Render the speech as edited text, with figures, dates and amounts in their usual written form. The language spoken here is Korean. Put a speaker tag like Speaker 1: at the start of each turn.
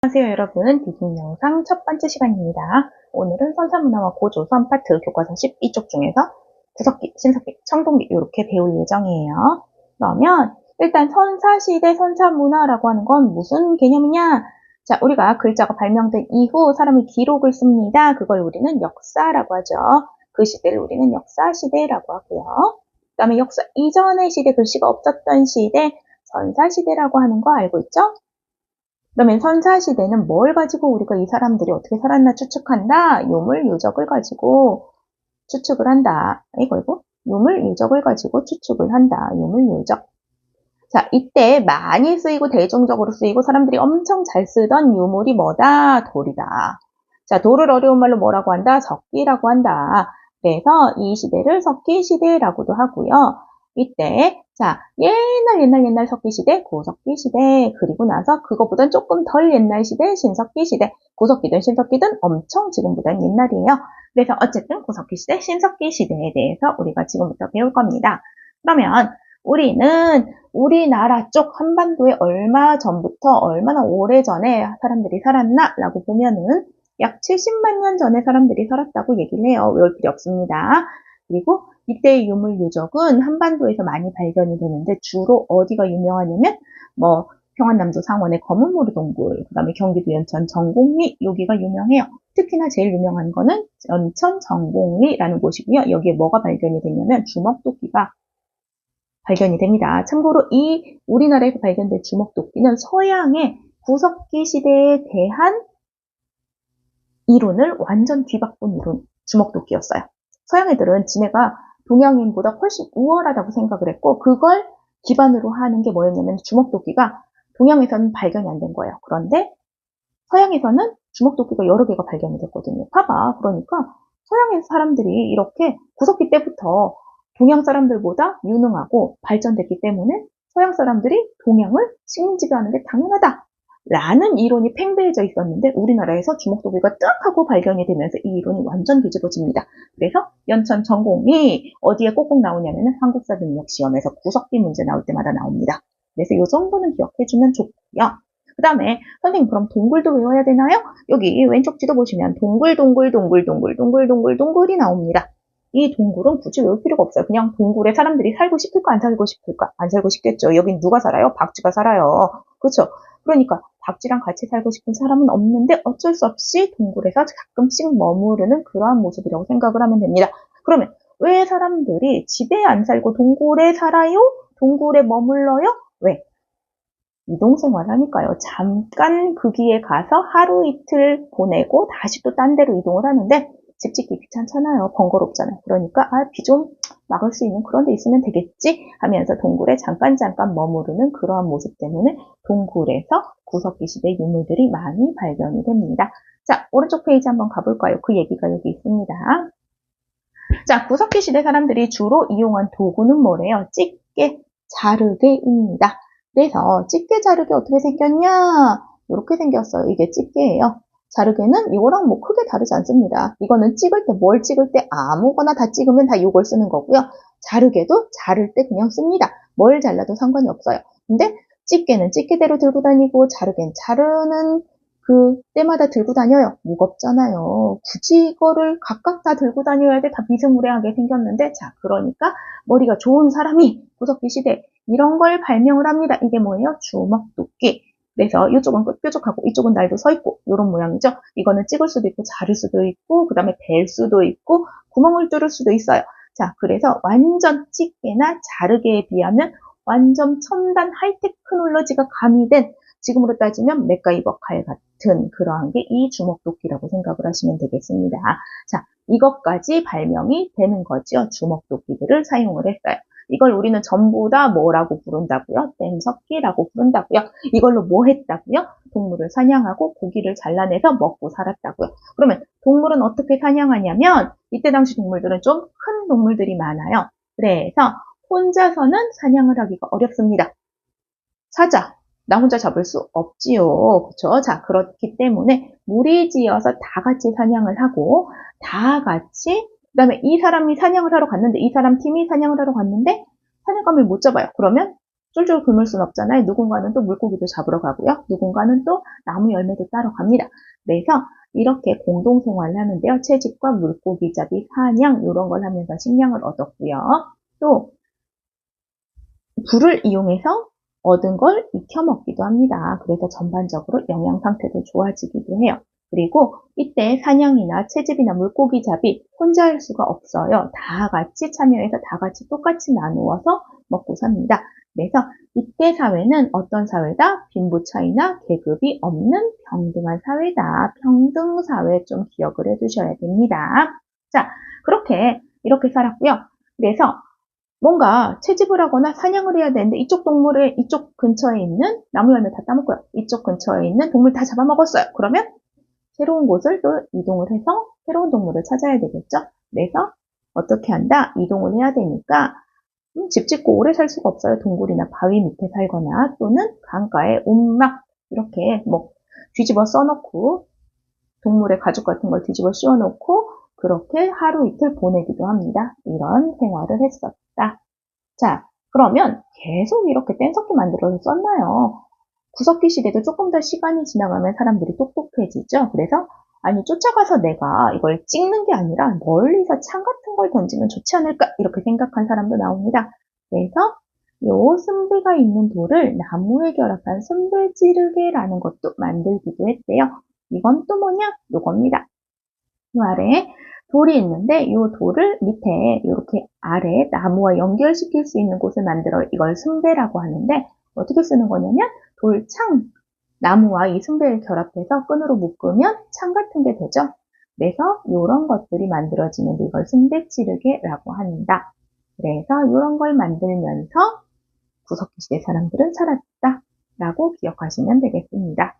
Speaker 1: 안녕하세요 여러분, 디귿 영상 첫 번째 시간입니다. 오늘은 선사문화와 고조선 파트 교과서 12쪽 중에서 구석기, 신석기, 청동기 이렇게 배울 예정이에요. 그러면 일단 선사시대 선사문화라고 하는 건 무슨 개념이냐? 자, 우리가 글자가 발명된 이후 사람이 기록을 씁니다. 그걸 우리는 역사라고 하죠. 그 시대를 우리는 역사시대라고 하고요. 그 다음에 역사 이전의 시대, 글씨가 없었던 시대, 선사시대라고 하는 거 알고 있죠? 그러면 선사시대는 뭘 가지고 우리가 이 사람들이 어떻게 살았나 추측한다? 유물, 유적을 가지고 추측을 한다. 이거 유물, 유적을 가지고 추측을 한다. 유물, 유적. 자, 이때 많이 쓰이고 대중적으로 쓰이고 사람들이 엄청 잘 쓰던 유물이 뭐다? 돌이다. 자, 돌을 어려운 말로 뭐라고 한다? 석기라고 한다. 그래서 이 시대를 석기시대라고도 하고요. 이때 자, 옛날 석기시대, 고석기시대, 그리고 나서 그거보단 조금 덜 옛날 시대, 신석기시대, 고석기든 신석기든 엄청 지금보단 옛날이에요. 그래서 어쨌든 고석기시대, 신석기시대에 대해서 우리가 지금부터 배울 겁니다. 그러면 우리는 우리나라 쪽 한반도에 얼마 전부터 얼마나 오래전에 사람들이 살았나? 라고 보면은 약 70만 년 전에 사람들이 살았다고 얘기를 해요. 외울 필요 없습니다. 그리고 이때의 유물 유적은 한반도에서 많이 발견이 되는데 주로 어디가 유명하냐면 뭐 평안남도 상원의 검은무르 동굴, 그 다음에 경기도 연천 정곡리 여기가 유명해요. 특히나 제일 유명한 거는 연천 정곡리라는 곳이고요. 여기에 뭐가 발견이 되냐면 주먹도끼가 발견이 됩니다. 참고로 이 우리나라에서 발견된 주먹도끼는 서양의 구석기 시대에 대한 이론을 완전 뒤바꾼 이론 주먹도끼였어요. 서양 애들은 지네가 동양인보다 훨씬 우월하다고 생각을 했고 그걸 기반으로 하는 게 뭐였냐면 주먹도끼가 동양에서는 발견이 안 된 거예요. 그런데 서양에서는 주먹도끼가 여러 개가 발견이 됐거든요. 봐봐. 그러니까 서양의 사람들이 이렇게 구석기 때부터 동양 사람들보다 유능하고 발전됐기 때문에 서양 사람들이 동양을 식민지배하는 게 당연하다. 라는 이론이 팽배해져 있었는데 우리나라에서 주먹도끼가 딱 하고 발견이 되면서 이 이론이 완전 뒤집어집니다. 그래서 연천 전공이 어디에 꼭꼭 나오냐면 한국사 능력 시험에서 구석기 문제 나올 때마다 나옵니다. 그래서 이 정도는 기억해주면 좋고요. 그 다음에 선생님 그럼 동굴도 외워야 되나요? 여기 왼쪽 지도 보시면 동굴이 나옵니다. 이 동굴은 굳이 외울 필요가 없어요. 그냥 동굴에 사람들이 살고 싶을까 안 살고 싶을까? 안 살고 싶겠죠. 여긴 누가 살아요? 박쥐가 살아요. 그렇죠? 그러니까 박쥐랑 같이 살고 싶은 사람은 없는데 어쩔 수 없이 동굴에서 가끔씩 머무르는 그러한 모습이라고 생각을 하면 됩니다. 그러면 왜 사람들이 집에 안 살고 동굴에 살아요? 동굴에 머물러요? 왜? 이동생활 하니까요. 잠깐 그 기에 가서 하루 이틀 보내고 다시 또 딴 데로 이동을 하는데 집 짓기 귀찮잖아요. 번거롭잖아요. 그러니까 비 좀 막을 수 있는 그런 데 있으면 되겠지 하면서 동굴에 잠깐 머무르는 그러한 모습 때문에 동굴에서 구석기 시대 유물들이 많이 발견이 됩니다. 자, 오른쪽 페이지 한번 가볼까요? 그 얘기가 여기 있습니다. 자, 구석기 시대 사람들이 주로 이용한 도구는 뭐래요? 집게, 자르개입니다. 그래서 집게 자르개 어떻게 생겼냐? 이렇게 생겼어요. 이게 집게예요. 자르개는 이거랑 뭐 크게 다르지 않습니다. 이거는 찍을 때 뭘 찍을 때 아무거나 다 찍으면 다 이걸 쓰는 거고요. 자르개도 자를 때 그냥 씁니다. 뭘 잘라도 상관이 없어요. 근데 집게는 집게대로 들고 다니고 자르개는 자르는 그 때마다 들고 다녀요. 무겁잖아요. 굳이 이거를 각각 다 들고 다녀야 돼. 다 비스무리하게 생겼는데 자 그러니까 머리가 좋은 사람이 구석기 시대 이런 걸 발명을 합니다. 이게 뭐예요? 주먹도끼. 그래서 이쪽은 뾰족하고 이쪽은 날도 서 있고 이런 모양이죠. 이거는 찍을 수도 있고 자를 수도 있고 그 다음에 벨 수도 있고 구멍을 뚫을 수도 있어요. 자 그래서 완전 집게나 자르개에 비하면 완전 첨단 하이테크놀로지가 가미된 지금으로 따지면 맥가이버 칼 같은 그러한 게 이 주먹도끼라고 생각을 하시면 되겠습니다. 자, 이것까지 발명이 되는 거죠. 주먹도끼들을 사용을 했어요. 이걸 우리는 전부 다 뭐라고 부른다고요? 땜석기라고 부른다고요. 이걸로 뭐 했다고요? 동물을 사냥하고 고기를 잘라내서 먹고 살았다고요. 그러면 동물은 어떻게 사냥하냐면 이때 당시 동물들은 좀 큰 동물들이 많아요. 그래서 혼자서는 사냥을 하기가 어렵습니다. 사자, 나 혼자 잡을 수 없지요. 그쵸? 자, 그렇기 때문에 무리지어서 다 같이 사냥을 하고, 다 같이, 그 다음에 이 사람이 사냥을 하러 갔는데, 이 사람 팀이 사냥을 하러 갔는데, 사냥감을 못 잡아요. 그러면 쫄쫄 굶을 순 없잖아요. 누군가는 또 물고기도 잡으러 가고요. 누군가는 또 나무 열매도 따러 갑니다. 그래서 이렇게 공동생활을 하는데요. 채집과 물고기 잡이, 사냥 이런 걸 하면서 식량을 얻었고요. 또 불을 이용해서 얻은 걸 익혀 먹기도 합니다. 그래서 전반적으로 영양 상태도 좋아지기도 해요. 그리고 이때 사냥이나 채집이나 물고기 잡이 혼자 할 수가 없어요. 다 같이 참여해서 다 같이 똑같이 나누어서 먹고 삽니다. 그래서 이때 사회는 어떤 사회다? 빈부 차이나 계급이 없는 평등한 사회다. 평등 사회 좀 기억을 해두셔야 됩니다. 자, 이렇게 살았고요. 그래서 뭔가 채집을 하거나 사냥을 해야 되는데 이쪽 근처에 있는 나무 열매 다 따먹고요. 이쪽 근처에 있는 동물 다 잡아먹었어요. 그러면 새로운 곳을 또 이동을 해서 새로운 동물을 찾아야 되겠죠. 그래서 어떻게 한다? 이동을 해야 되니까 집 짓고 오래 살 수가 없어요. 동굴이나 바위 밑에 살거나 또는 강가에 움막 이렇게 뭐 뒤집어 써놓고 동물의 가죽 같은 걸 뒤집어 씌워놓고 그렇게 하루 이틀 보내기도 합니다. 이런 생활을 했었다. 자, 그러면 계속 이렇게 뗀석기 만들어서 썼나요? 구석기 시대도 조금 더 시간이 지나가면 사람들이 똑똑해지죠. 그래서 아니 쫓아가서 내가 이걸 찍는 게 아니라 멀리서 창 같은 걸 던지면 좋지 않을까 이렇게 생각한 사람도 나옵니다. 그래서 요 순배가 있는 돌을 나무에 결합한 순배지르개라는 것도 만들기도 했대요. 이건 또 뭐냐? 요겁니다. 이 아래에 돌이 있는데 이 돌을 밑에 이렇게 아래 나무와 연결시킬 수 있는 곳을 만들어 이걸 순배라고 하는데 어떻게 쓰는 거냐면 돌창, 나무와 이 순배를 결합해서 끈으로 묶으면 창 같은 게 되죠. 그래서 이런 것들이 만들어지는데 이걸 순배지르개라고 한다. 그래서 이런 걸 만들면서 구석기 시대 사람들은 살았다 라고 기억하시면 되겠습니다.